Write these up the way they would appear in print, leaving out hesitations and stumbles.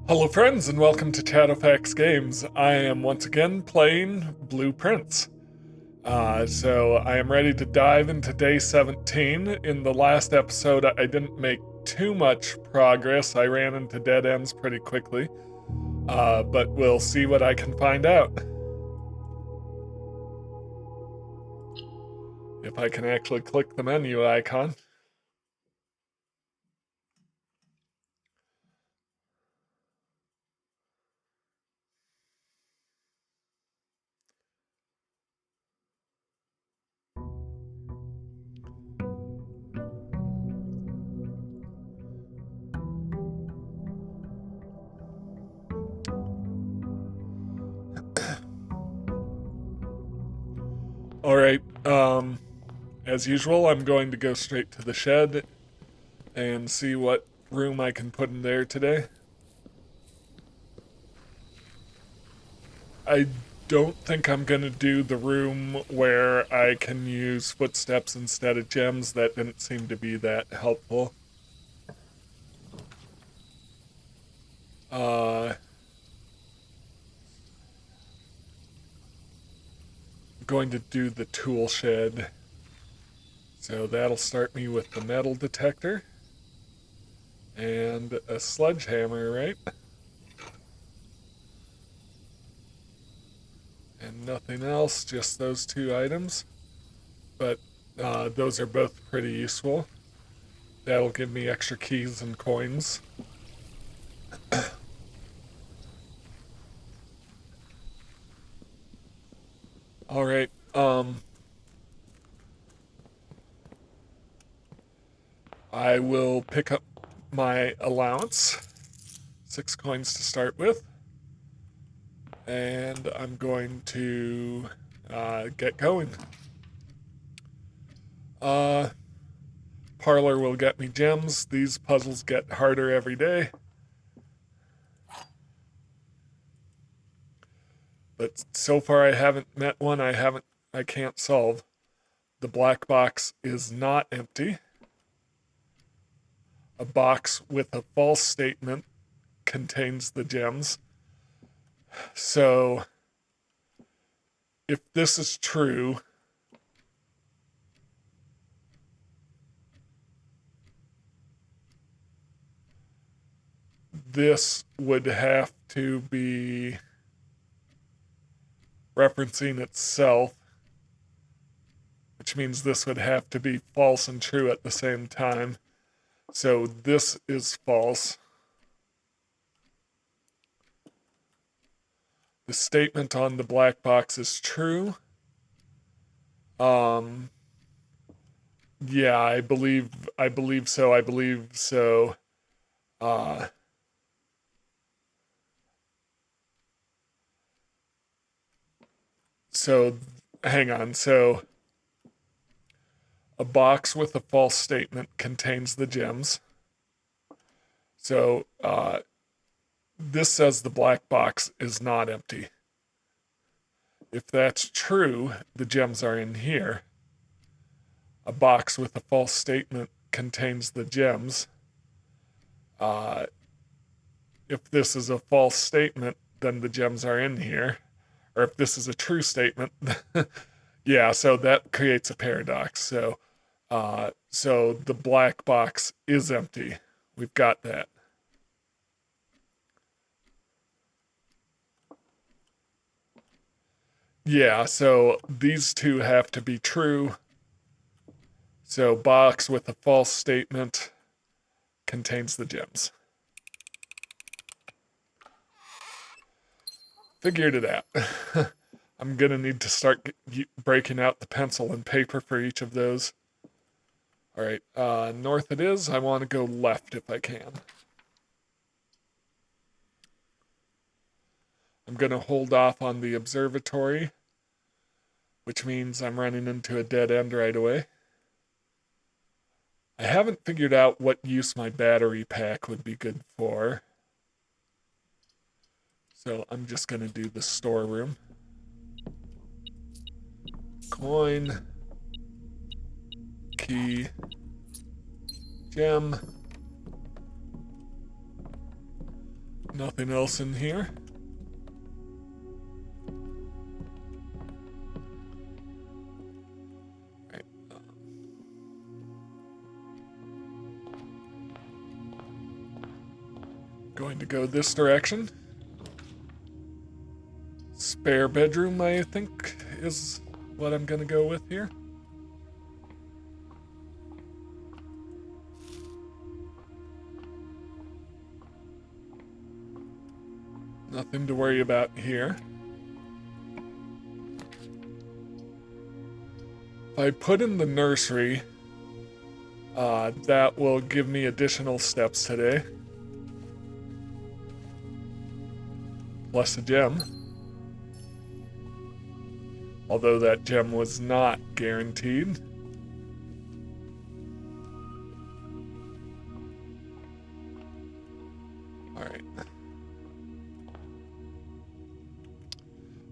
Hello, friends, and welcome to Chatterfax Games. I am once again playing Blue Prince. So I am ready to dive into day 17. In the last episode, I didn't make too much progress. I ran into dead ends pretty quickly. But we'll see what I can find out. If I can actually click the menu icon. Alright, as usual, I'm going to go straight to the shed and see what room I can put in there today. I don't think I'm gonna do the room where I can use footsteps instead of gems. That didn't seem to be that helpful. I'm going to do the tool shed. So that'll start me with the metal detector and a sledgehammer, right? And nothing else, just those two items. But those are both pretty useful. That'll give me extra keys and coins. All right. I will pick up my allowance. 6 coins to start with. And I'm going to get going. Parlor will get me gems. These puzzles get harder every day. But so far I haven't met one I can't solve. The black box is not empty. A box with a false statement contains the gems. So if this is true, this would have to be referencing itself, which means this would have to be false and true at the same time. So this is false. The statement on the black box is true. Yeah, I believe so. So hang on. So a box with a false statement contains the gems. So this says the black box is not empty. If that's true, the gems are in here. A box with a false statement contains the gems. If this is a false statement, then the gems are in here. Or if this is a true statement, yeah, so that creates a paradox. So the black box is empty. We've got that. Yeah, so these two have to be true. So box with a false statement contains the gems. Figured it out. I'm gonna need to start breaking out the pencil and paper for each of those. All right, north it is. I want to go left if I can. I'm gonna hold off on the observatory, which means I'm running into a dead end right away. I haven't figured out what use my battery pack would be good for. So I'm just gonna do the storeroom. Coin. Key. Gem. Nothing else in here. Right. Going to go this direction. Spare bedroom, I think, is what I'm gonna go with here. Nothing to worry about here. If I put in the nursery, that will give me additional steps today. Plus a gem. Although that gem was not guaranteed. Alright.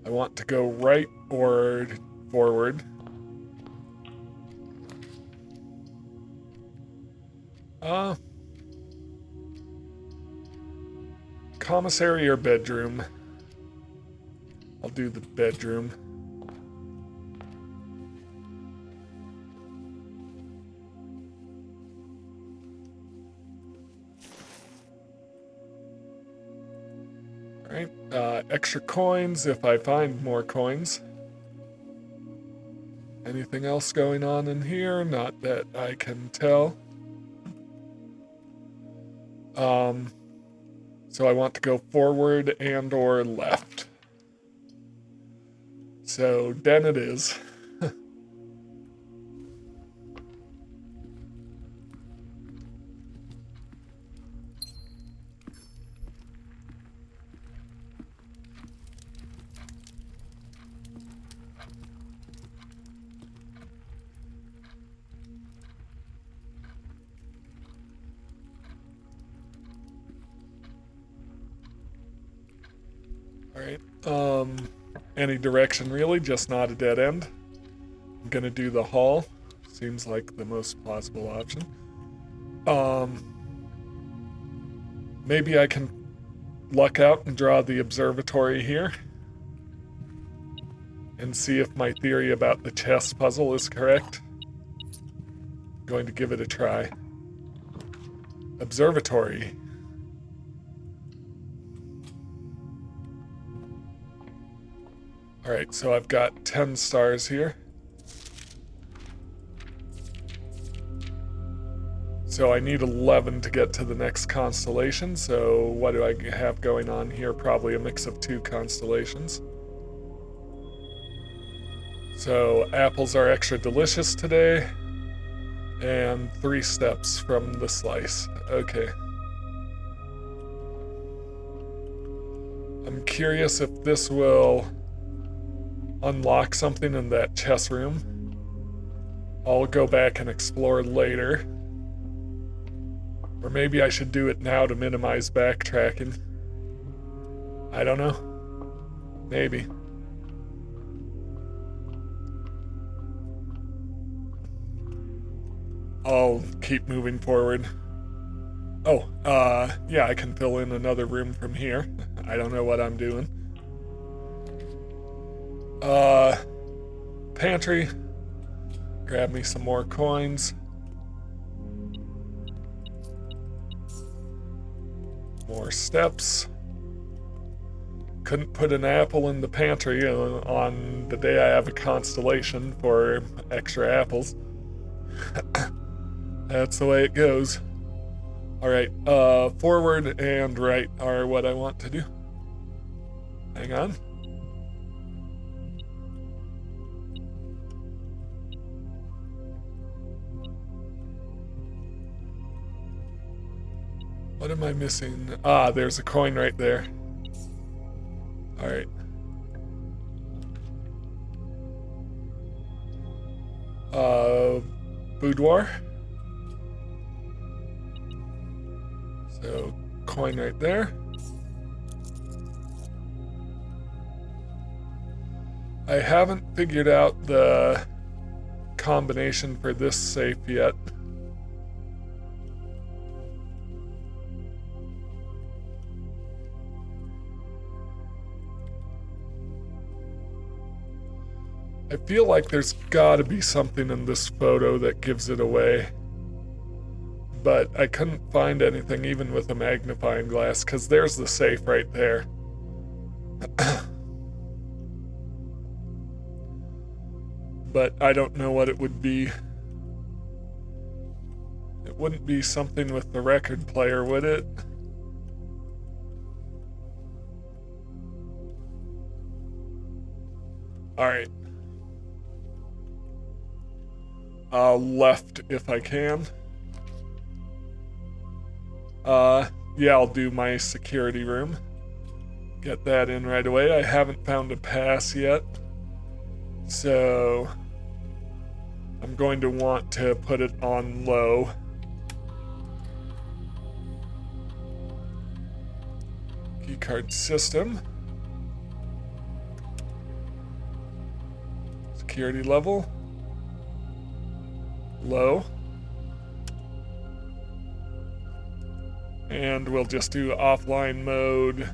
I want to go right or forward. Commissary or bedroom? I'll do the bedroom. Alright, extra coins if I find more coins. Anything else going on in here? Not that I can tell. So I want to go forward and or left. So den it is. Alright, any direction really, just not a dead end. I'm gonna do the hall. Seems like the most plausible option. Maybe I can luck out and draw the observatory here. And see if my theory about the chess puzzle is correct. I'm going to give it a try. Observatory. Alright, so I've got 10 stars here. So I need 11 to get to the next constellation, so what do I have going on here? Probably a mix of 2 constellations. So apples are extra delicious today, and 3 steps from the slice. Okay. I'm curious if this will unlock something in that chess room. I'll go back and explore later. Or maybe I should do it now to minimize backtracking. I don't know. Maybe. I'll keep moving forward. Oh, yeah, I can fill in another room from here. I don't know what I'm doing. Pantry. Grab me some more coins. More steps. Couldn't put an apple in the pantry on the day I have a constellation for extra apples. That's the way it goes. Alright, forward and right are what I want to do. Hang on. What am I missing? Ah, there's a coin right there. Alright. Boudoir. So, coin right there. I haven't figured out the combination for this safe yet. I feel like there's gotta be something in this photo that gives it away. But I couldn't find anything even with a magnifying glass, because there's the safe right there. But I don't know what it would be. It wouldn't be something with the record player, would it? Alright. Left if I can. Yeah, I'll do my security room. Get that in right away. I haven't found a pass yet. So I'm going to want to put it on low. Keycard system. Security level. Low. And we'll just do offline mode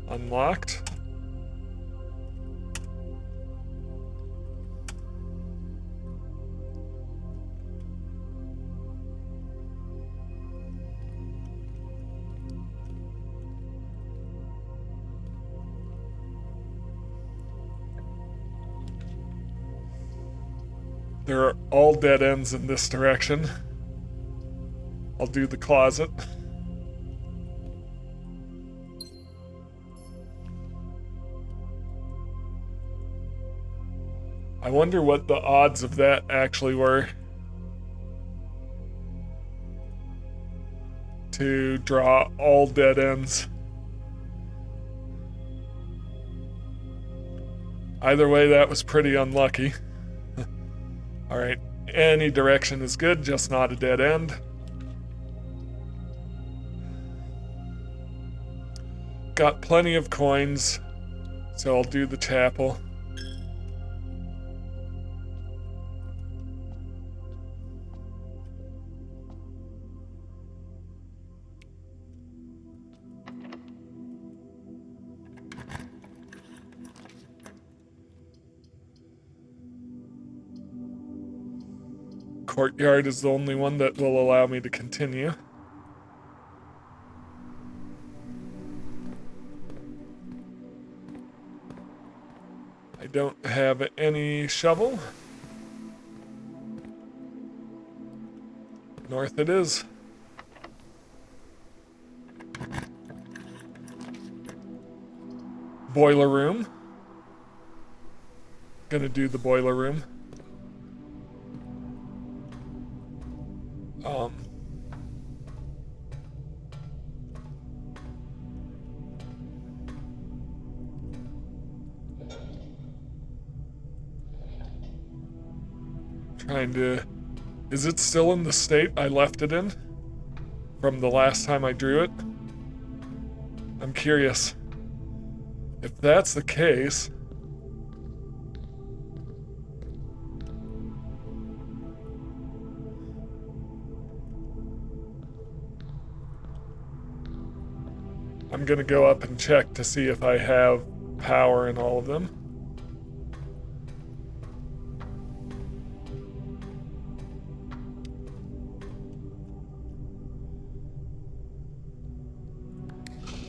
unlocked. There are all dead ends in this direction. I'll do the closet. I wonder what the odds of that actually were. To draw all dead ends. Either way, that was pretty unlucky. Alright, any direction is good, just not a dead end. Got plenty of coins, so I'll do the chapel. Courtyard is the only one that will allow me to continue. I don't have any shovel. North it is. Boiler room. Gonna do the boiler room. Trying to... Is it still in the state I left it in? From the last time I drew it? I'm curious. If that's the case... I'm gonna go up and check to see if I have power in all of them.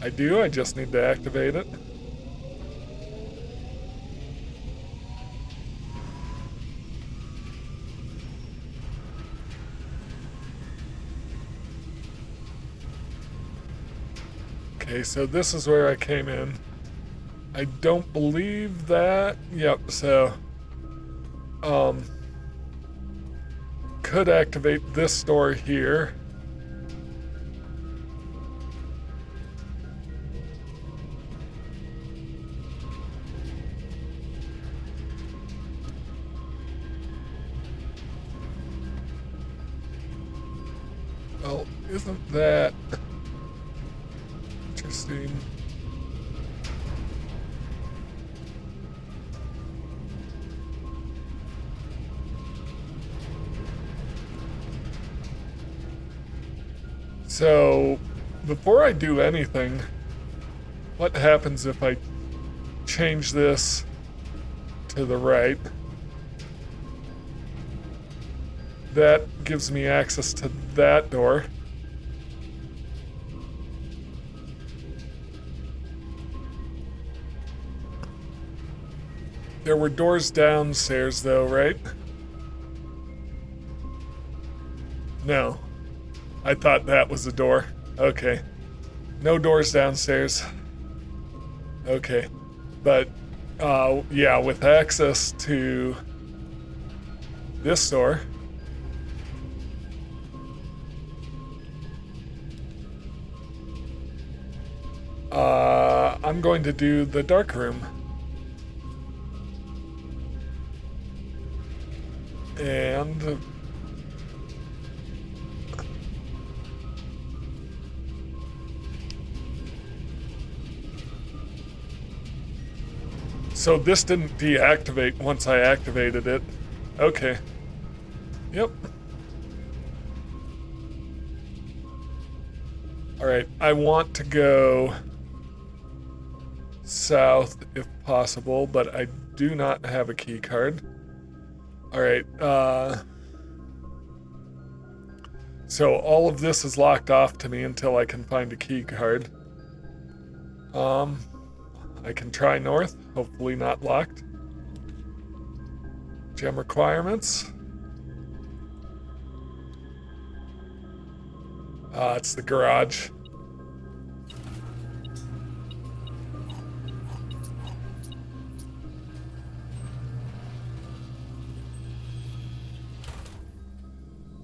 I do, I just need to activate it. Okay, so this is where I came in. I don't believe that. Yep, so could activate this door here. Well, isn't that interesting? So, before I do anything, what happens if I change this to the right. That gives me access to that door. There were doors downstairs though, right? No. I thought that was a door. Okay. No doors downstairs. Okay. But, yeah, with access to this door. I'm going to do the dark room. And so this didn't deactivate once I activated it. Okay. Yep. Alright, I want to go south if possible, but I do not have a key card. Alright, so all of this is locked off to me until I can find a key card. I can try north, hopefully not locked. Gem requirements. It's the garage.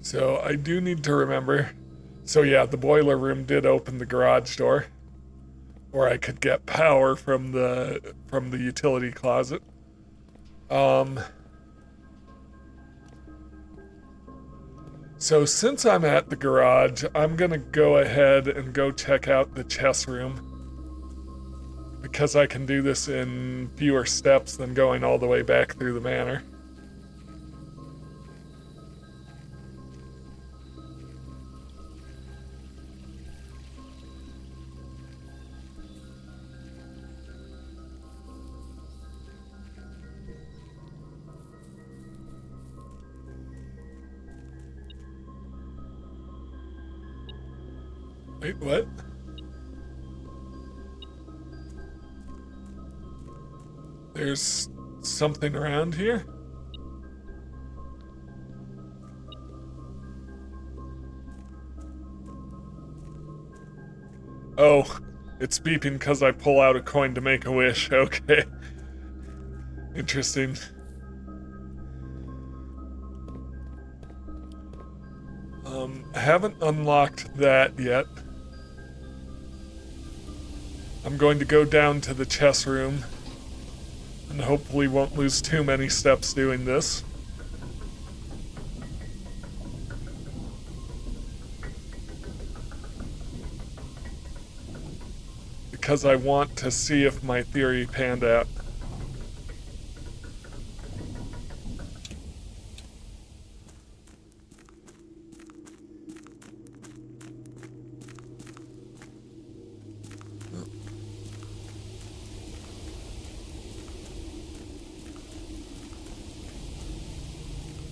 So I do need to remember. So yeah, the boiler room did open the garage door. Or I could get power from the utility closet. So since I'm at the garage, I'm gonna go ahead and go check out the chess room. Because I can do this in fewer steps than going all the way back through the manor. Wait, what? There's something around here? Oh, it's beeping because I pull out a coin to make a wish. Okay. Interesting. I haven't unlocked that yet. I'm going to go down to the chess room and hopefully won't lose too many steps doing this. Because I want to see if my theory panned out.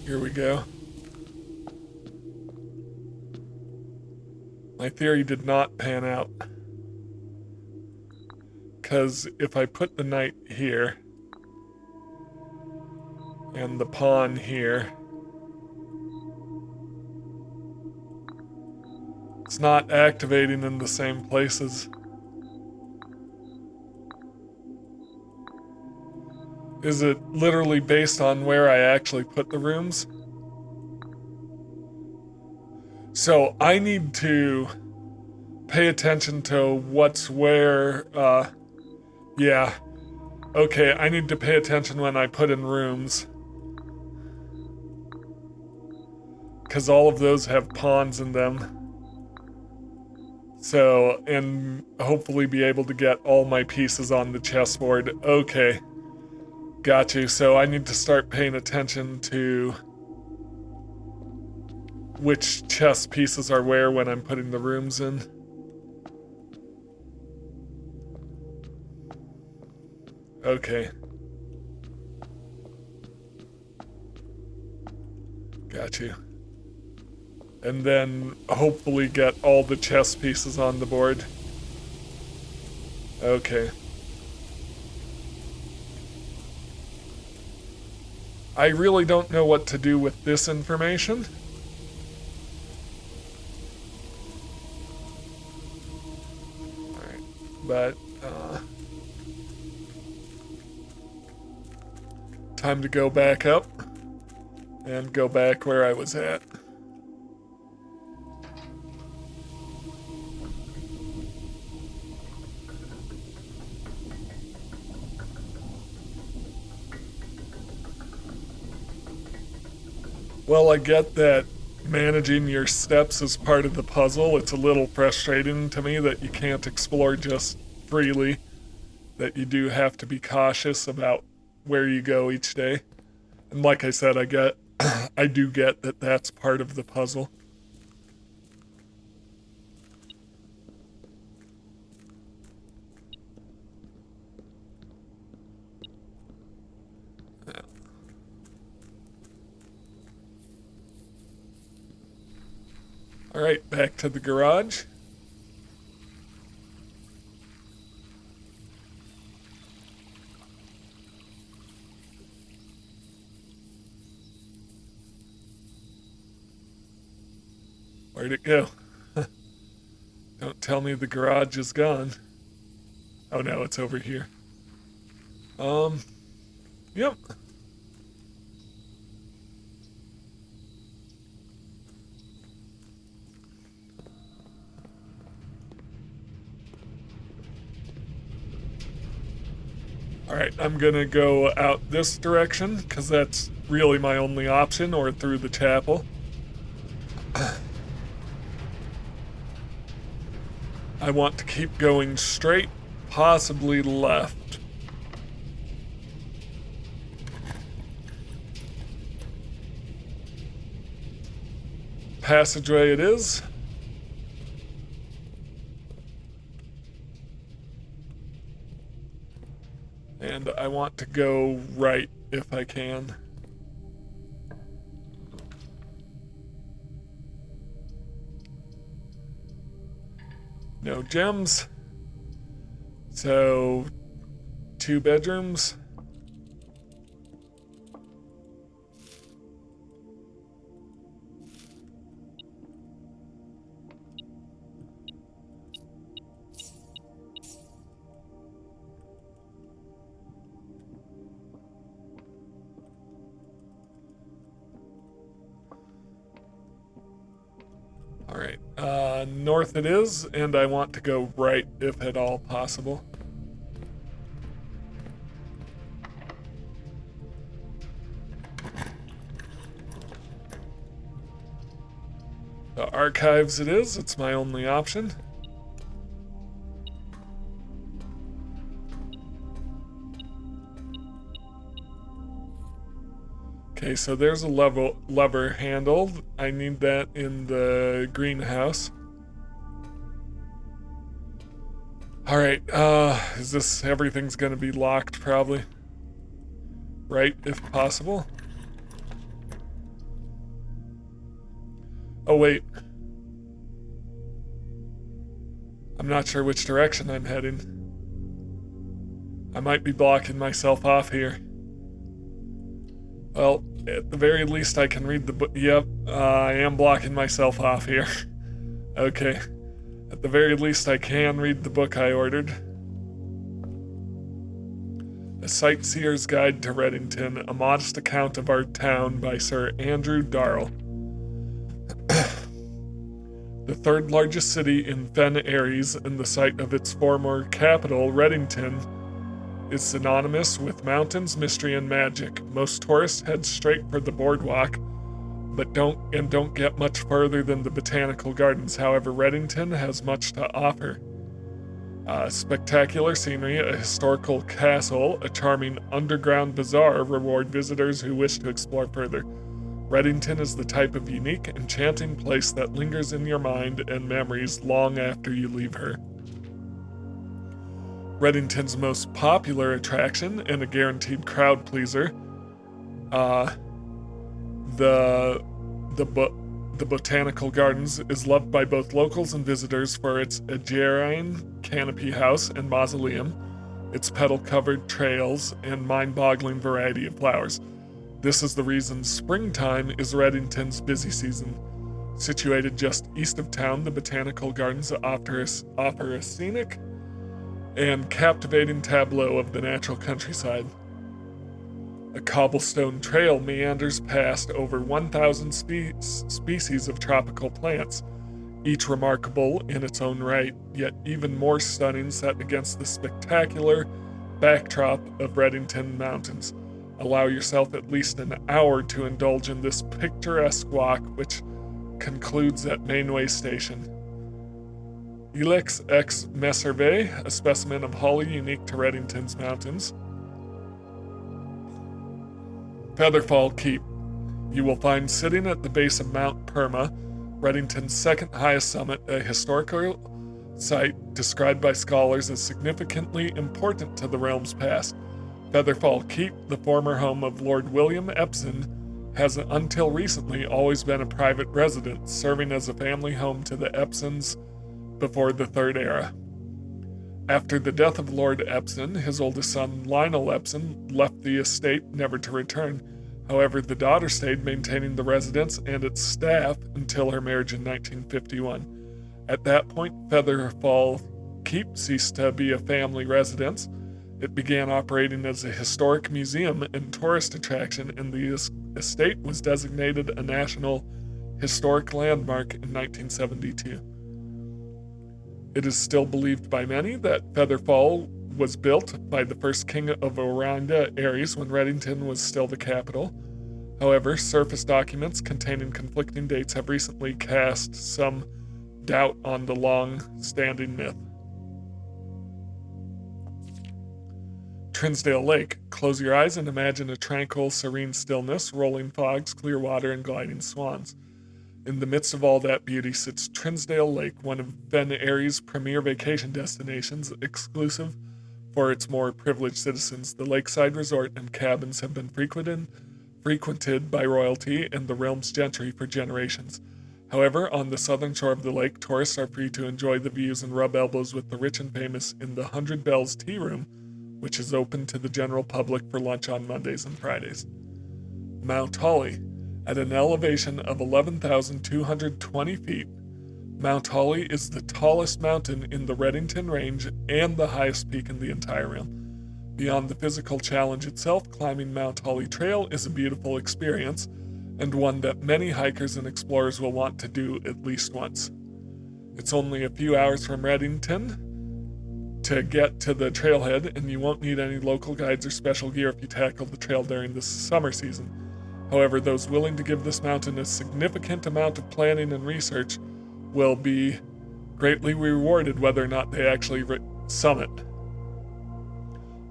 Here we go. My theory did not pan out. Because if I put the knight here, and the pawn here, it's not activating in the same places. Is it literally based on where I actually put the rooms? So I need to pay attention to what's where, yeah. Okay, I need to pay attention when I put in rooms. Because all of those have pawns in them. So, and hopefully be able to get all my pieces on the chessboard. Okay. Got you. So I need to start paying attention to which chess pieces are where when I'm putting the rooms in. Okay. Got you. And then hopefully get all the chess pieces on the board. Okay. I really don't know what to do with this information. Alright, but time to go back up and go back where I was at. Well, I get that managing your steps is part of the puzzle. It's a little frustrating to me that you can't explore just freely, that you do have to be cautious about where you go each day. And like I said, I do get that that's part of the puzzle. All right, back to the garage. Where'd it go? Don't tell me the garage is gone. Oh no, it's over here. Yep. Alright, I'm gonna go out this direction, because that's really my only option, or through the chapel. I want to keep going straight, possibly left. Passageway it is. And I want to go right if I can. No gems. So, 2 bedrooms. Alright, north it is, and I want to go right if at all possible. The archives it is, it's my only option. Okay, so there's a lever handle. I need that in the greenhouse. Alright, is this, everything's gonna be locked probably? Right, if possible. Oh wait. I'm not sure which direction I'm heading. I might be blocking myself off here. Well, at the very least I can read the book. Yep, I am blocking myself off here. Okay. At the very least I can read the book I ordered. A Sightseer's Guide to Reddington, a modest account of our town by Sir Andrew Darrell. The third largest city in Fen Aries and the site of its former capital, Reddington, is synonymous with mountains, mystery, and magic. Most tourists head straight for the boardwalk, but don't get much further than the botanical gardens. However, Reddington has much to offer. Spectacular scenery, a historical castle, a charming underground bazaar reward visitors who wish to explore further. Reddington is the type of unique, enchanting place that lingers in your mind and memories long after you leave her. Reddington's most popular attraction and a guaranteed crowd pleaser, the The Botanical Gardens is loved by both locals and visitors for its Aegean canopy house and mausoleum, its petal-covered trails, and mind-boggling variety of flowers. This is the reason springtime is Reddington's busy season. Situated just east of town, the Botanical Gardens offer a scenic and captivating tableau of the natural countryside. A cobblestone trail meanders past over 1,000 species of tropical plants, each remarkable in its own right, yet even more stunning set against the spectacular backdrop of Reddington Mountains. Allow yourself at least an hour to indulge in this picturesque walk, which concludes at Mainway Station. Ilex ex Messerve, a specimen of holly unique to Reddington's mountains. Featherfall Keep. You will find sitting at the base of Mount Perma, Reddington's second highest summit, a historical site described by scholars as significantly important to the realm's past. Featherfall Keep, the former home of Lord William Epsom, has until recently always been a private residence, serving as a family home to the Epsoms before the Third Era. After the death of Lord Epsom, his oldest son Lionel Epsom left the estate never to return. However, the daughter stayed, maintaining the residence and its staff until her marriage in 1951. At that point, Featherfall Keep ceased to be a family residence. It began operating as a historic museum and tourist attraction, and the estate was designated a National Historic Landmark in 1972. It is still believed by many that Featherfall was built by the first king of Orinda, Ares, when Reddington was still the capital. However, surface documents containing conflicting dates have recently cast some doubt on the long-standing myth. Trinsdale Lake. Close your eyes and imagine a tranquil, serene stillness, rolling fogs, clear water, and gliding swans. In the midst of all that beauty sits Trinsdale Lake, one of Ben Airy's premier vacation destinations, exclusive for its more privileged citizens. The lakeside resort and cabins have been frequented by royalty and the realm's gentry for generations. However, on the southern shore of the lake, tourists are free to enjoy the views and rub elbows with the rich and famous in the 100 Bells Tea Room, which is open to the general public for lunch on Mondays and Fridays. Mount Holly. At an elevation of 11,220 feet, Mount Holly is the tallest mountain in the Reddington Range and the highest peak in the entire realm. Beyond the physical challenge itself, climbing Mount Holly Trail is a beautiful experience, and one that many hikers and explorers will want to do at least once. It's only a few hours from Reddington to get to the trailhead, and you won't need any local guides or special gear if you tackle the trail during the summer season. However, those willing to give this mountain a significant amount of planning and research will be greatly rewarded whether or not they actually summit.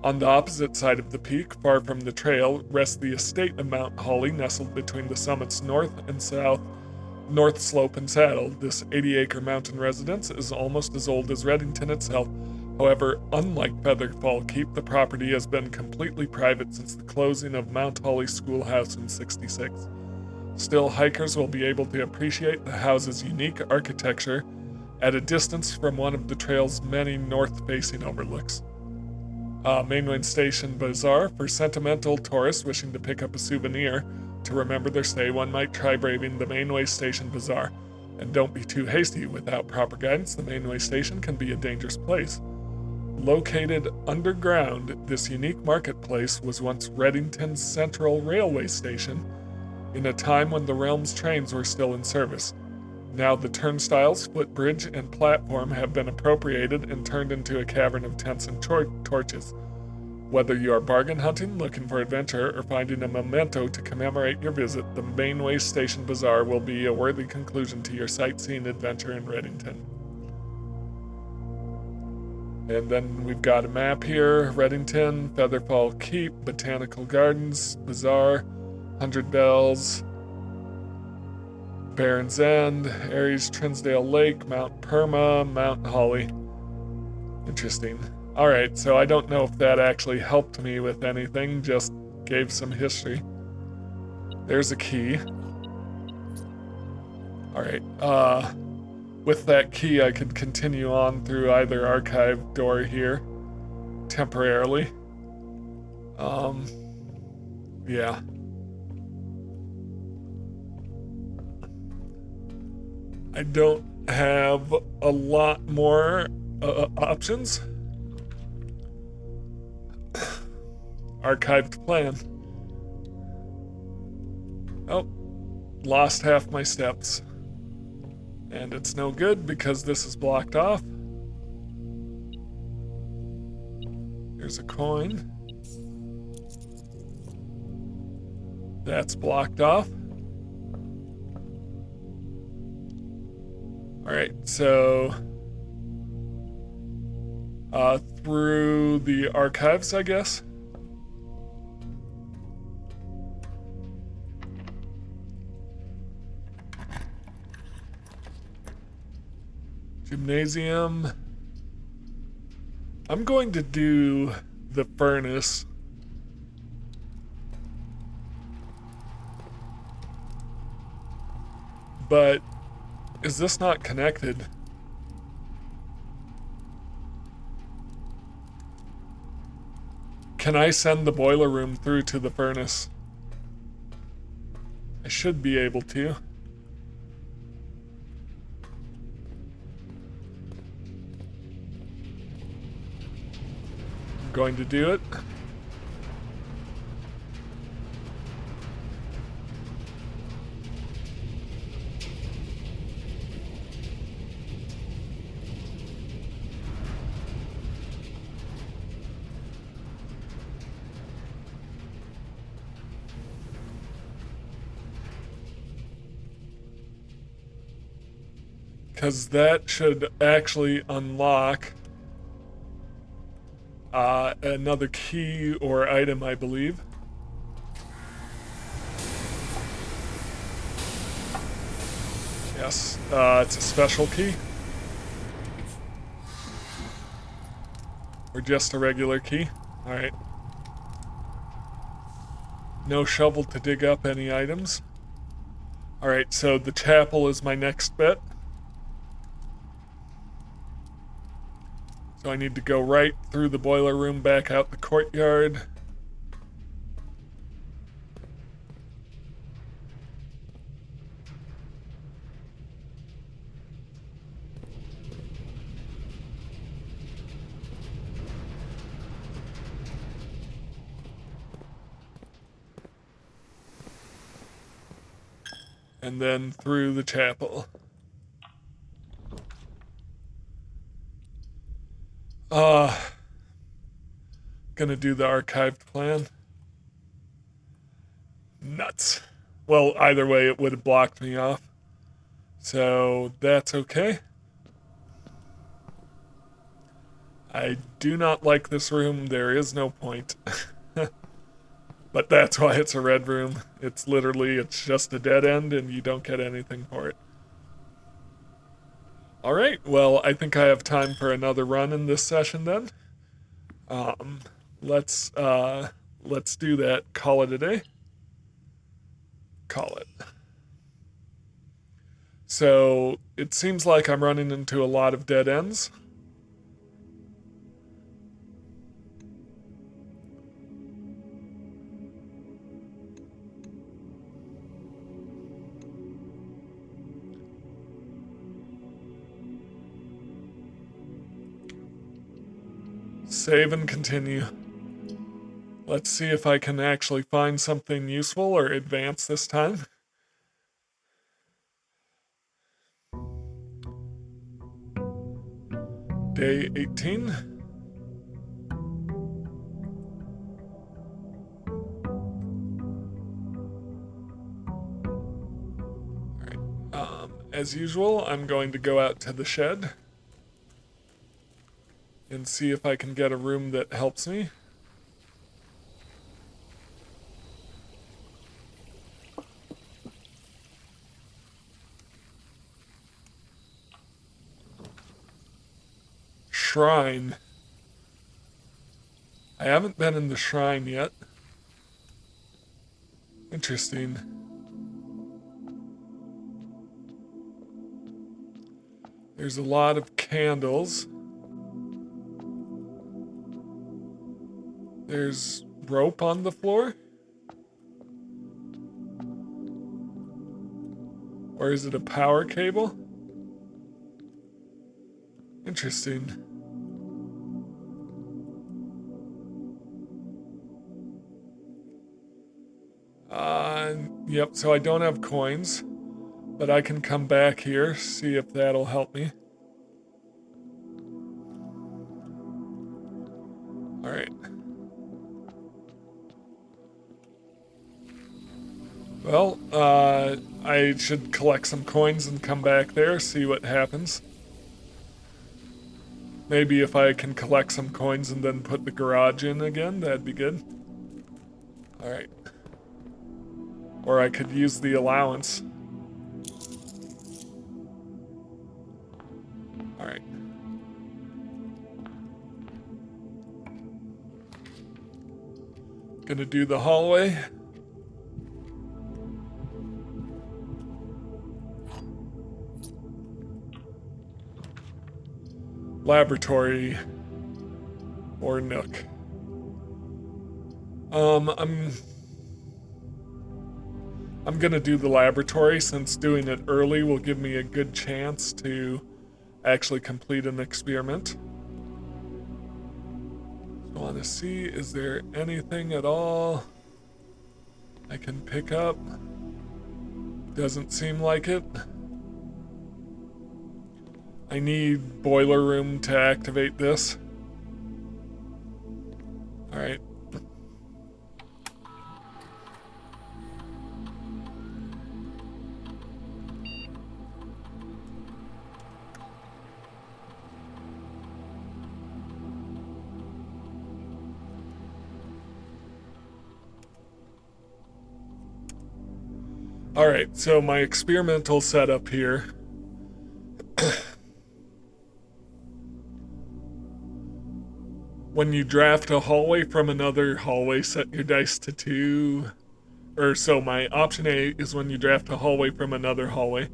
On the opposite side of the peak, far from the trail, rests the estate of Mount Holly, nestled between the summit's north and south, north slope and saddle. This 80-acre mountain residence is almost as old as Reddington itself. However, unlike Featherfall Keep, the property has been completely private since the closing of Mount Holly Schoolhouse in '66. Still, hikers will be able to appreciate the house's unique architecture at a distance from one of the trail's many north-facing overlooks. Mainway Station Bazaar. For sentimental tourists wishing to pick up a souvenir to remember their stay, one might try braving the Mainway Station Bazaar. And don't be too hasty. Without proper guidance, the Mainway Station can be a dangerous place. Located underground, this unique marketplace was once Reddington's central railway station in a time when the realm's trains were still in service. Now the turnstiles, footbridge, and platform have been appropriated and turned into a cavern of tents and torches. Whether you are bargain hunting, looking for adventure, or finding a memento to commemorate your visit, the Mainway Station Bazaar will be a worthy conclusion to your sightseeing adventure in Reddington. And then we've got a map here: Reddington, Featherfall Keep, Botanical Gardens, Bazaar, 100 Bells, Barron's End, Ares, Trinsdale Lake, Mount Perma, Mount Holly. Interesting. Alright, so I don't know if that actually helped me with anything, just gave some history. There's a key. Alright, with that key I could continue on through either archive door here, temporarily. Yeah. I don't have a lot more options. Archived plan. Oh, lost half my steps. And it's no good because this is blocked off. Here's a coin. That's blocked off. Alright, so through the archives, I guess. Gymnasium. I'm going to do the furnace. But is this not connected? Can I send the boiler room through to the furnace? I should be able to. I'm going to do it. Because that should actually unlock another key or item, I believe. Yes, it's a special key. Or just a regular key. Alright. No shovel to dig up any items. Alright, so the chapel is my next bet. So I need to go right through the boiler room, back out the courtyard. And then through the chapel. Gonna do the archived plan. Nuts. Well, either way, it would have blocked me off. So that's okay. I do not like this room. There is no point. But that's why it's a red room. It's just a dead end and you don't get anything for it. Alright, well, I think I have time for another run in this session then. Let's do that. Call it a day. Call it. So it seems like I'm running into a lot of dead ends. Save and continue. Let's see if I can actually find something useful or advance this time. Day 18. Alright, as usual, I'm going to go out to the shed and see if I can get a room that helps me. Shrine. I haven't been in the shrine yet. Interesting. There's a lot of candles. There's rope on the floor? Or is it a power cable? Interesting. Yep, so I don't have coins, but I can come back here, see if that'll help me. Alright. Well, I should collect some coins and come back there, see what happens. Maybe if I can collect some coins and then put the garage in again, that'd be good. Alright. Or I could use the allowance. Alright. Gonna do the hallway. Laboratory or nook. I'm gonna do the laboratory since doing it early will give me a good chance to actually complete an experiment. So I want to see, is there anything at all I can pick up? Doesn't seem like it. I need boiler room to activate this. Alright. Alright, so my experimental setup here. When you draft a hallway from another hallway, set your dice to 2. Or so my option A is when you draft a hallway from another hallway.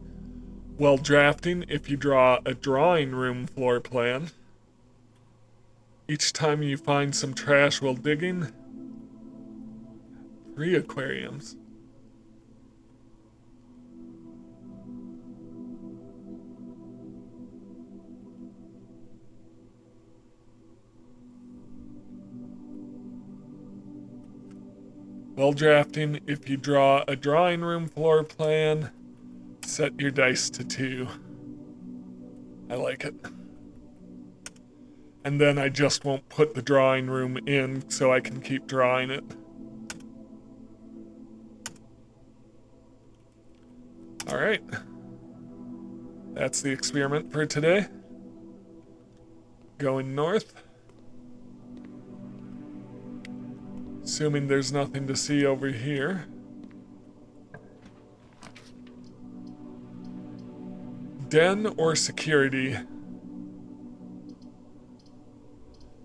While drafting, if you draw a drawing room floor plan, each time you find some trash while digging, 3 aquariums. While drafting, if you draw a drawing room floor plan, set your dice to 2. I like it. And then I just won't put the drawing room in so I can keep drawing it. Alright. That's the experiment for today. Going north. Assuming there's nothing to see over here. Den or security?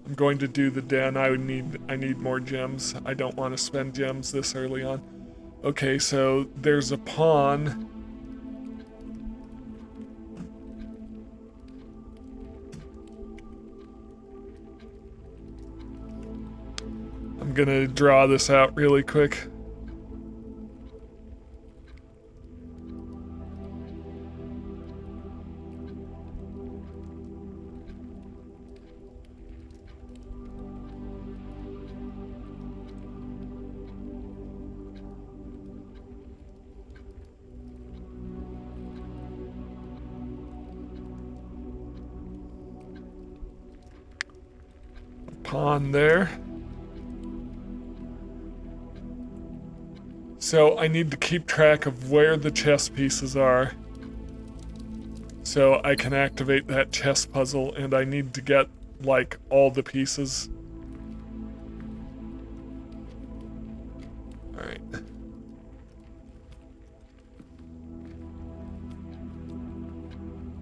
I'm going to do the den. I need more gems. I don't want to spend gems this early on. Okay, so there's a pawn. I'm gonna draw this out really quick. Pawn there. So I need to keep track of where the chess pieces are so I can activate that chess puzzle, and I need to get like all the pieces. All right.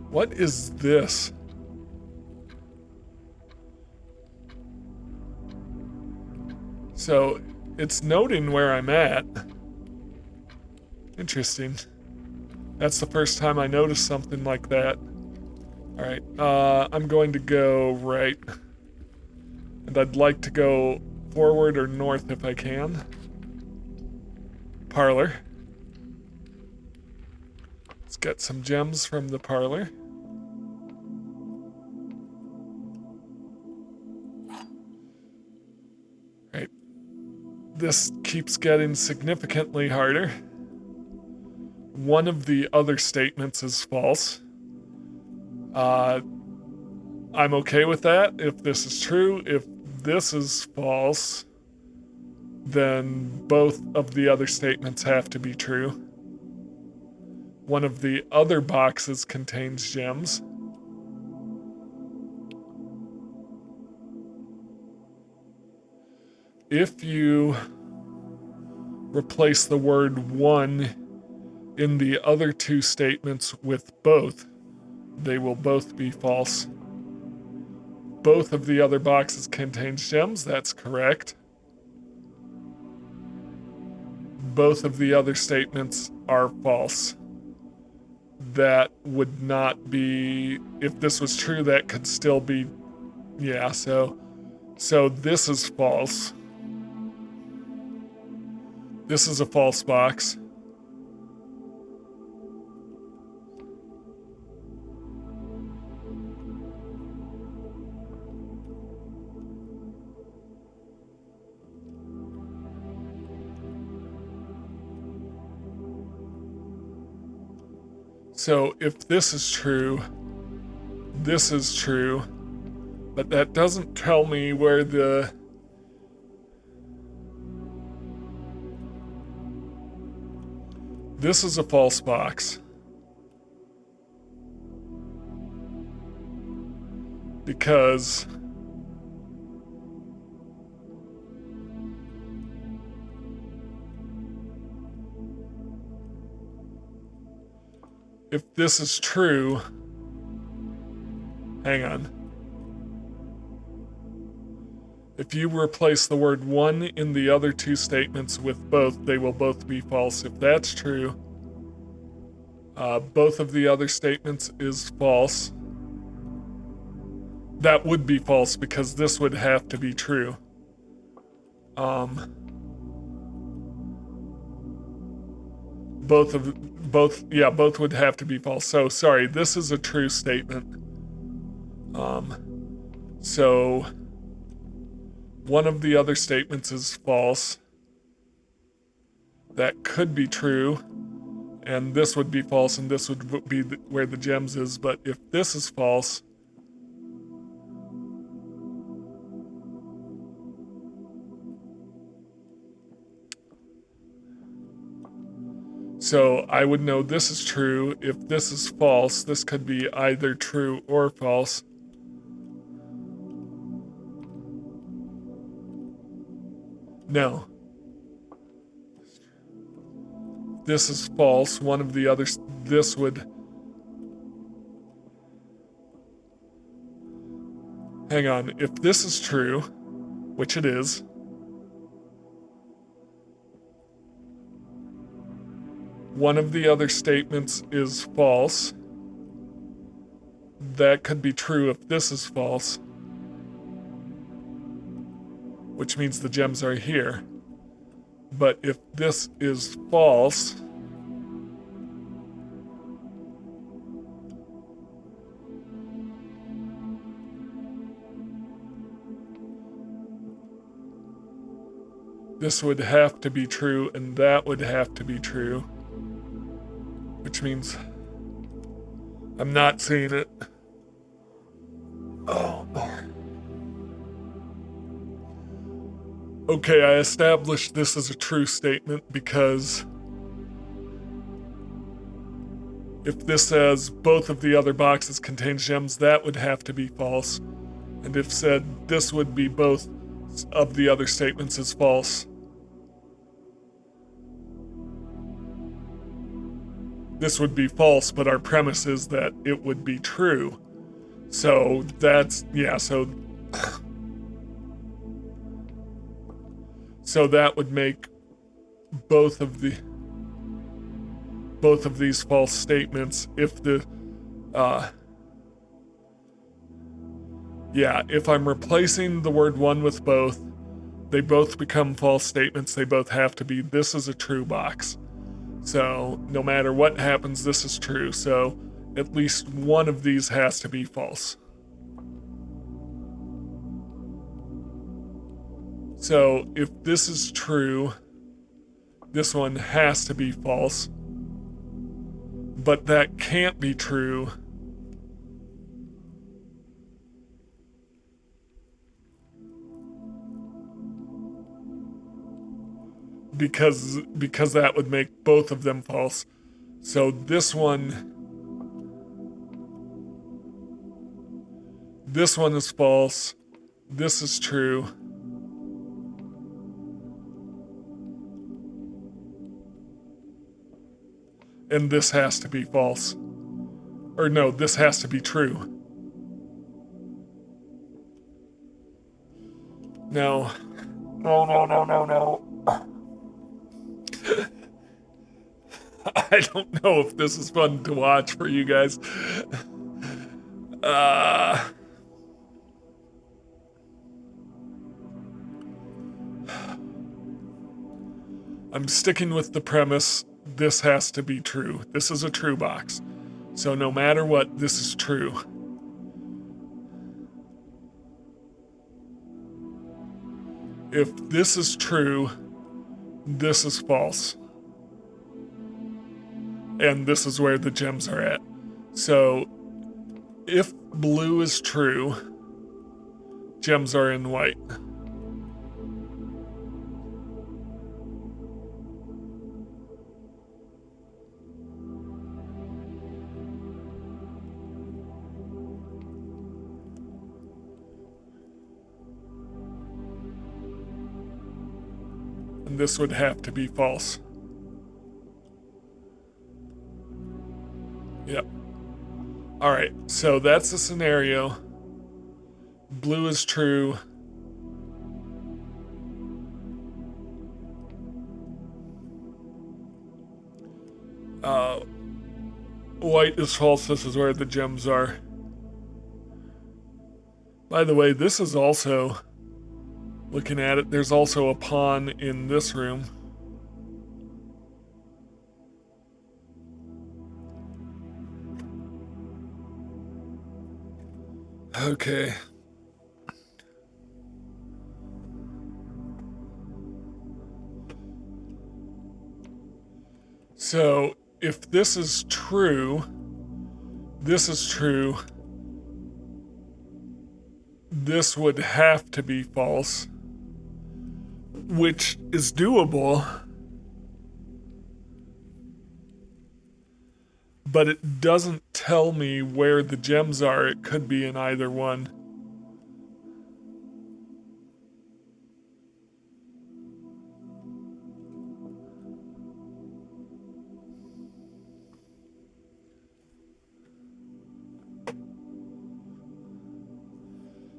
What is this? So it's noting where I'm at. Interesting. That's the first time I noticed something like that. All right, I'm going to go right. And I'd like to go forward or north if I can. Parlor. Let's get some gems from the parlor. Right. This keeps getting significantly harder. One of the other statements is false. I'm okay with that if this is true. If this is false, then both of the other statements have to be true. One of the other boxes contains gems. If you replace the word one in the other two statements with both, they will both be false. Both of the other boxes contains gems, that's correct. Both of the other statements are false. That would not be, if this was true, that could still be, yeah, so this is false. This is a false box. So if this is true, but that doesn't tell me where the... This is a false box. Because if this is true, hang on. If you replace the word one in the other two statements with both, they will both be false. If that's true, both of the other statements is false. That would be false because this would have to be true. Both would have to be false. So sorry, this is a true statement. So one of the other statements is false. That could be true, and this would be false, and this would be where the gems is. But if this is false, so I would know this is true. If this is false, this could be either true or false. No. This is false. One of the others, this would... Hang on. If this is true, which it is, one of the other statements is false. That could be true if this is false, which means the gems are here. But if this is false, this would have to be true, and that would have to be true, which means I'm not seeing it. Oh. Okay, I established this as a true statement because if this says both of the other boxes contain gems, that would have to be false. And if said this would be both of the other statements is false, this would be false, but our premise is that it would be true. So that's, yeah, so that would make both of these false statements if the Yeah, if I'm replacing the word one with both, they both become false statements. They both have to be, this is a true box. So no matter what happens, this is true. So at least one of these has to be false. So if this is true, this one has to be false. But that can't be true because that would make both of them false. So this one is false. This is true. And this has to be false. Or no, this has to be true. No. No. I don't know if this is fun to watch for you guys. I'm sticking with the premise, this has to be true. This is a true box. So no matter what, this is true. If this is true, this is false. And this is where the gems are at. So if blue is true, gems are in white. And this would have to be false. Yep. All right, so that's the scenario. Blue is true. White is false. This is where the gems are. By the way, this is also, looking at it, there's also a pawn in this room. Okay. So if this is true, this is true, this would have to be false, which is doable, but it doesn't tell me where the gems are. It could be in either one.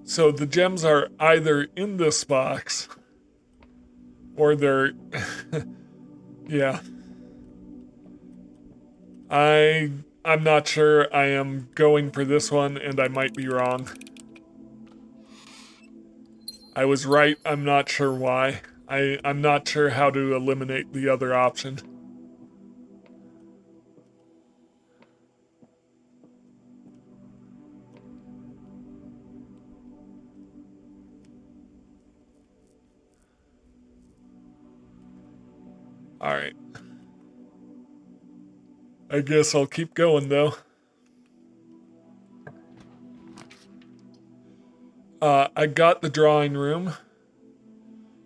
So the gems are either in this box or they're yeah. I'm not sure. I am going for this one and I might be wrong. I was right. I'm not sure why. I'm not sure how to eliminate the other option. All right. I guess I'll keep going though. I got the drawing room,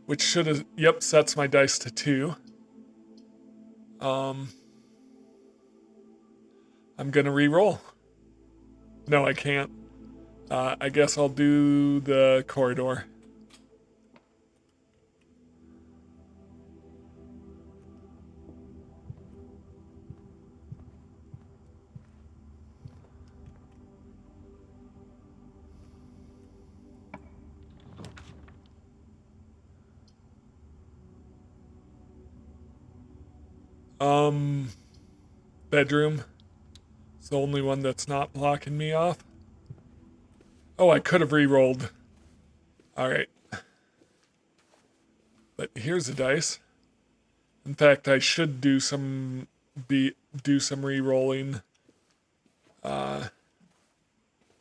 which should have, yep, sets my dice to 2. I'm gonna re-roll. No, I can't. I guess I'll do the corridor. Bedroom. It's the only one that's not blocking me off. Oh, I could have re-rolled. All right. But here's a dice. In fact, I should do some re-rolling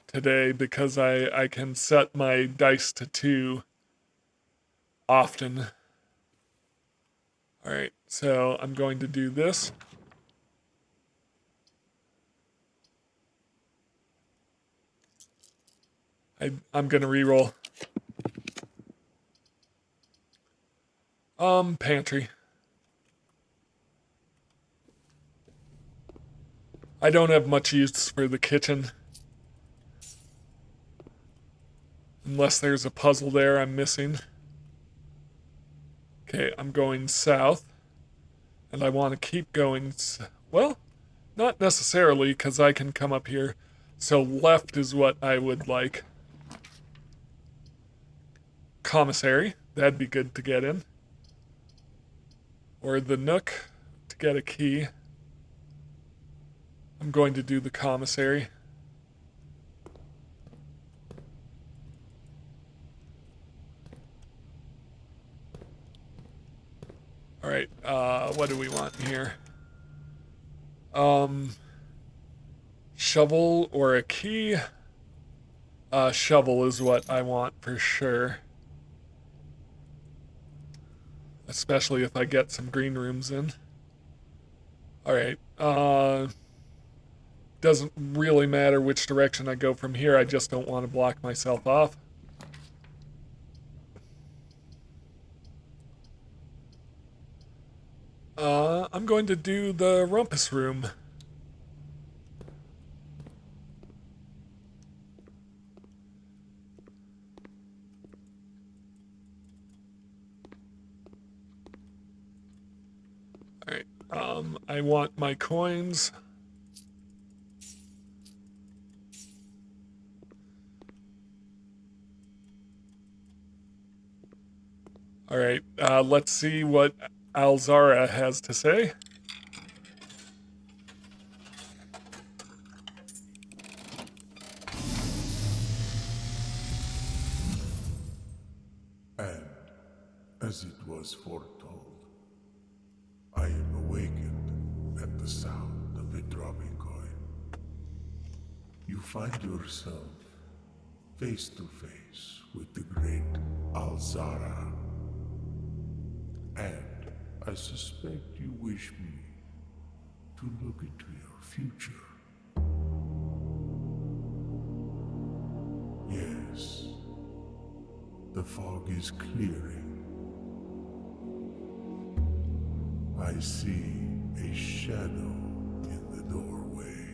today because I can set my dice to 2 often. All right, so I'm going to do this. I'm going to re-roll. Pantry. I don't have much use for the kitchen. Unless there's a puzzle there I'm missing. Okay, I'm going south. And I want to keep going. Well, not necessarily, because I can come up here. So left is what I would like. Commissary. That'd be good to get in. Or the nook to get a key. I'm going to do the commissary. All right, what do we want here? Shovel or a key? Shovel is what I want for sure. Especially if I get some green rooms in. All right, doesn't really matter which direction I go from here. I just don't want to block myself off. I'm going to do the rumpus room. Alright, I want my coins. Alright, let's see what Alzara has to say. And, as it was foretold, I am awakened at the sound of a dropping coin. You find yourself face to face with the great Alzara. And I suspect you wish me to look into your future. Yes, the fog is clearing. I see a shadow in the doorway.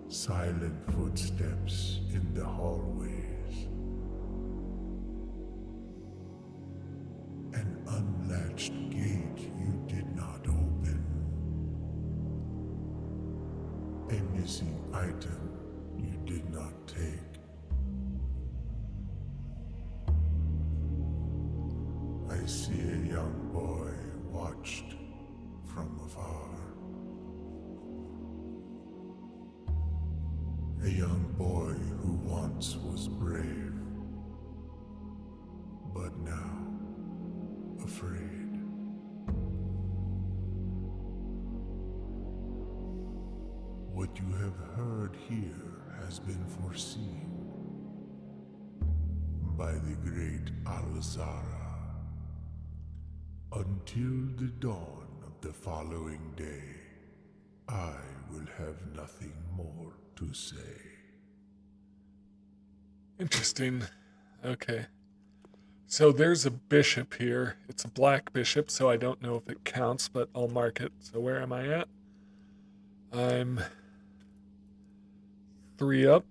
Silent footsteps in the hallways. An unlatched gate you did not open. A missing item you did not take. I see a young boy watched from afar. A young boy who once was brave, but now afraid. What you have heard here has been foreseen by the great Alzara. Until the dawn of the following day, I will have nothing more to say. Interesting. Okay. So there's a bishop here. It's a black bishop, so I don't know if it counts, but I'll mark it. So where am I at? I'm 3 up.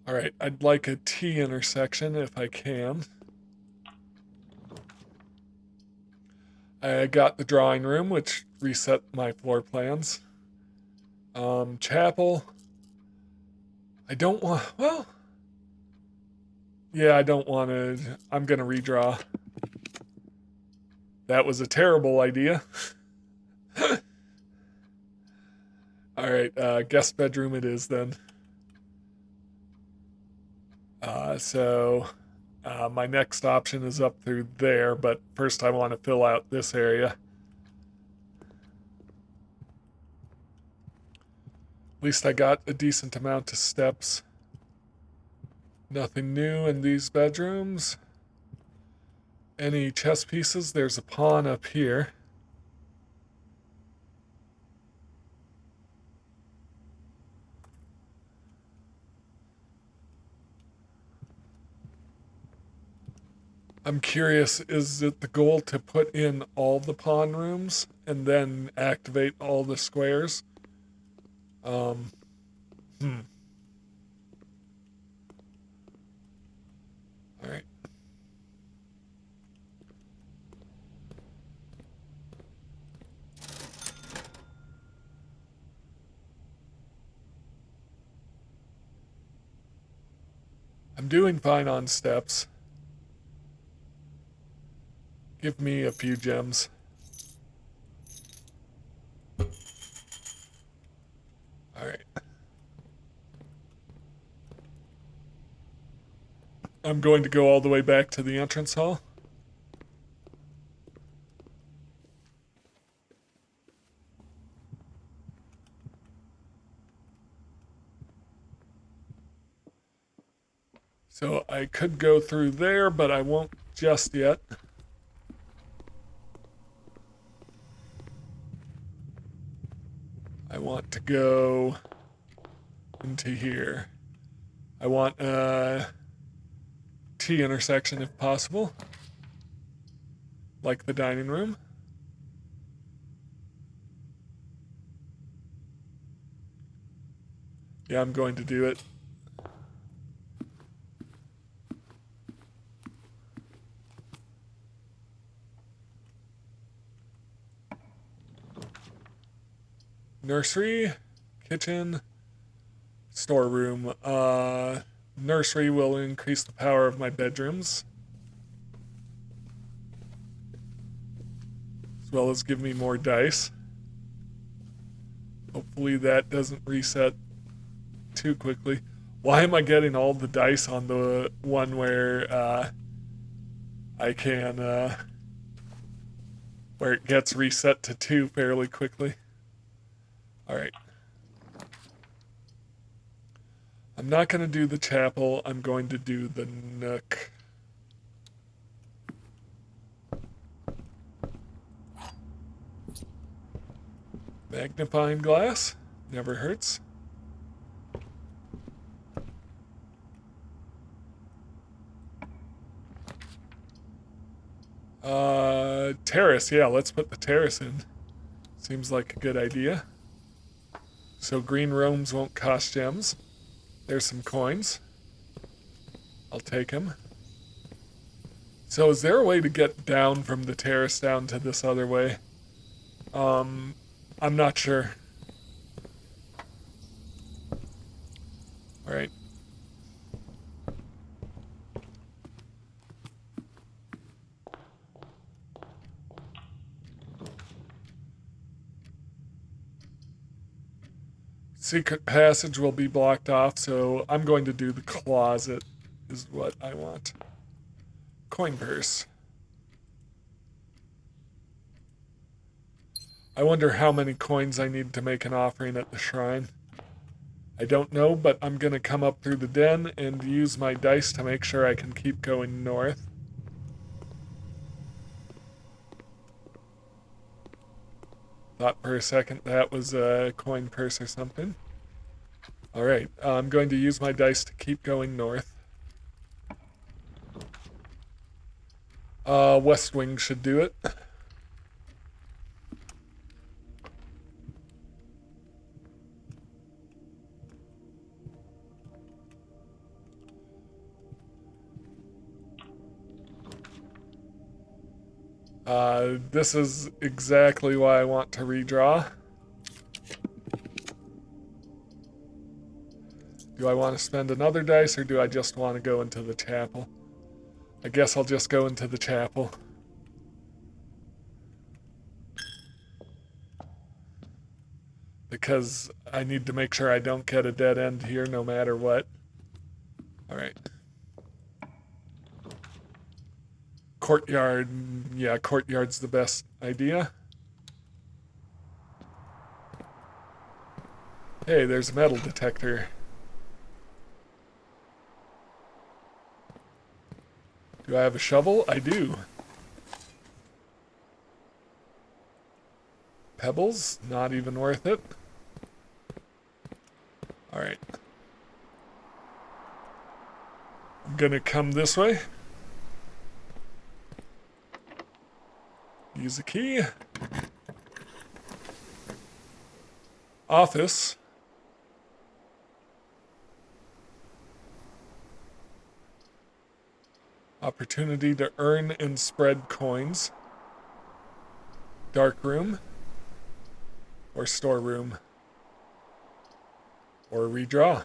All right, I'd like a T intersection if I can. I got the drawing room, which reset my floor plans. Chapel. I don't want, well, yeah, I don't want to, I'm going to redraw. That was a terrible idea. All right, guest bedroom it is then. So my next option is up through there, but first I want to fill out this area. At least I got a decent amount of steps. Nothing new in these bedrooms. Any chess pieces? There's a pawn up here. I'm curious, is it the goal to put in all the pawn rooms and then activate all the squares? Um, hmm. All right. I'm doing fine on steps. Give me a few gems. All right. I'm going to go all the way back to the entrance hall. So I could go through there, but I won't just yet. I want to go into here. I want a T intersection if possible, like the dining room. Yeah, I'm going to do it. Nursery, kitchen, storeroom. Nursery will increase the power of my bedrooms, as well as give me more dice. Hopefully that doesn't reset too quickly. Why am I getting all the dice on the one where I can where it gets reset to 2 fairly quickly? All right. I'm not going to do the chapel. I'm going to do the nook. Magnifying glass. Never hurts. Terrace. Yeah, let's put the terrace in. Seems like a good idea. So green rooms won't cost gems. There's some coins. I'll take them. So is there a way to get down from the terrace down to this other way? I'm not sure. All right. Secret passage will be blocked off, so I'm going to do the closet, is what I want. Coin purse. I wonder how many coins I need to make an offering at the shrine. I don't know, but I'm going to come up through the den and use my dice to make sure I can keep going north. Thought for a second that was a coin purse or something. Alright, I'm going to use my dice to keep going north. West wing should do it. This is exactly why I want to redraw. Do I want to spend another dice, or do I just want to go into the chapel? I guess I'll just go into the chapel. because I need to make sure I don't get a dead end here no matter what. All right. Courtyard, yeah, courtyard's the best idea. Hey, there's a metal detector. Do I have a shovel? I do. Pebbles? Not even worth it. Alright. I'm gonna come this way. Use a key. Office. Opportunity to earn and spread coins. Dark room. Or storeroom. Or redraw.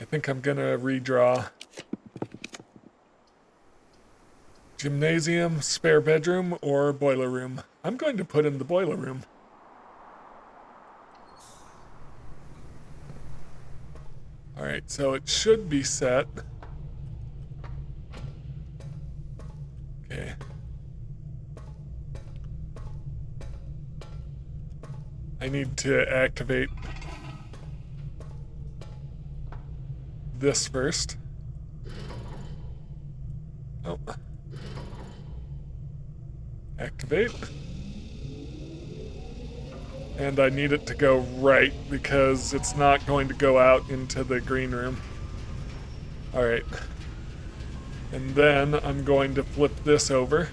I think I'm gonna redraw. Gymnasium, spare bedroom, or boiler room. I'm going to put in the boiler room. Alright, so it should be set. Okay. I need to activate this first. Oh. Activate. And I need it to go right because it's not going to go out into the green room. Alright. And then I'm going to flip this over.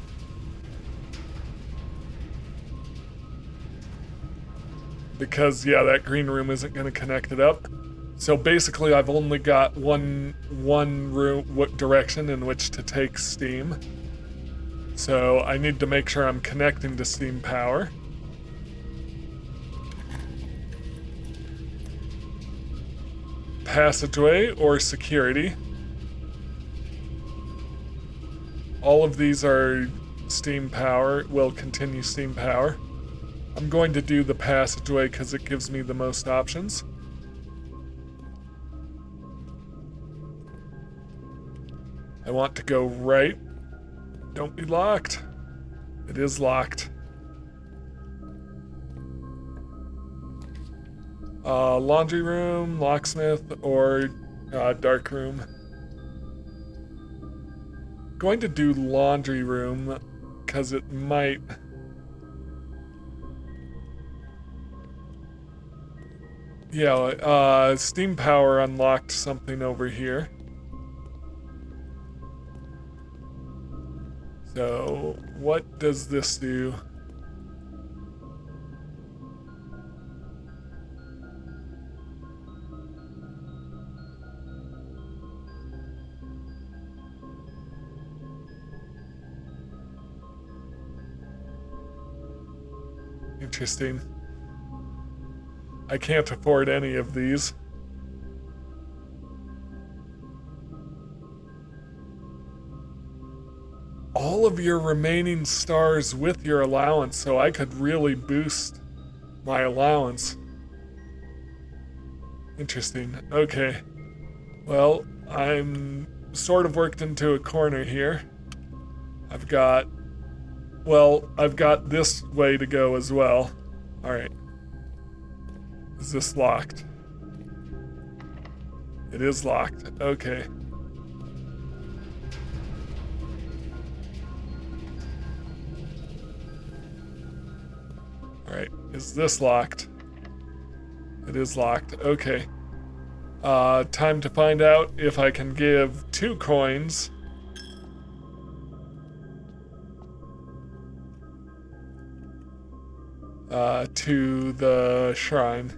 Because, yeah, that green room isn't going to connect it up. So basically I've only got one room direction in which to take steam. So I need to make sure I'm connecting to steam power. Passageway or security. All of these are steam power, will continue steam power. I'm going to do the passageway because it gives me the most options. I want to go right. Don't be locked. It is locked. Laundry room, locksmith, or dark room. Going to do laundry room because it might. Yeah, steam power unlocked something over here. So, what does this do? Interesting. I can't afford any of these. All of your remaining stars with your allowance, so I could really boost my allowance. Interesting. Okay. Well, I'm sort of worked into a corner here. I've got this way to go as well. Alright. Is this locked? It is locked. Okay. Alright. Is this locked? It is locked. Okay. Time to find out if I can give 2 coins. To the shrine.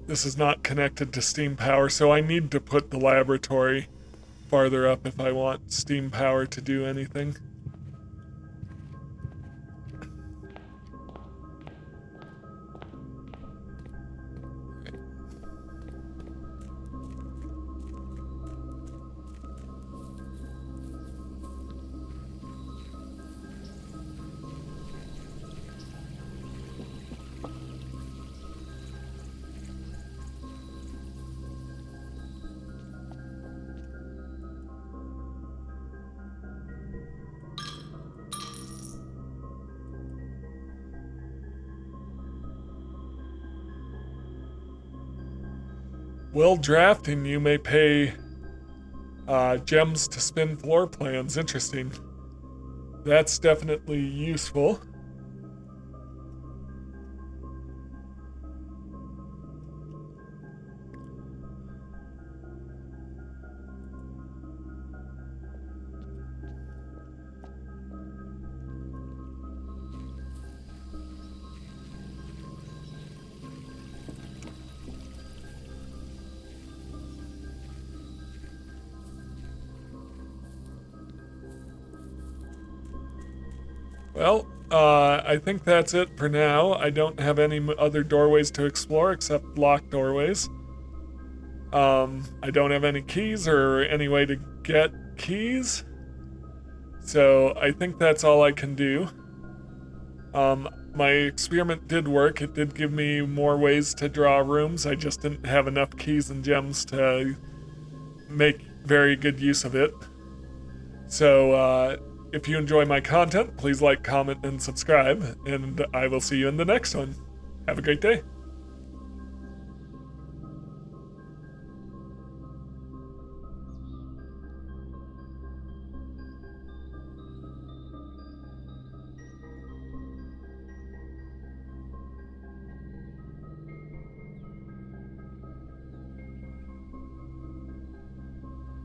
This is not connected to steam power, so I need to put the laboratory farther up if I want steam power to do anything. Well, drafting, you may pay gems to spin floor plans. Interesting. That's definitely useful. Well, I think that's it for now. I don't have any other doorways to explore except locked doorways. I don't have any keys or any way to get keys. So I think that's all I can do. My experiment did work. It did give me more ways to draw rooms. I just didn't have enough keys and gems to make very good use of it. So, if you enjoy my content, please like, comment, and subscribe, and I will see you in the next one. Have a great day.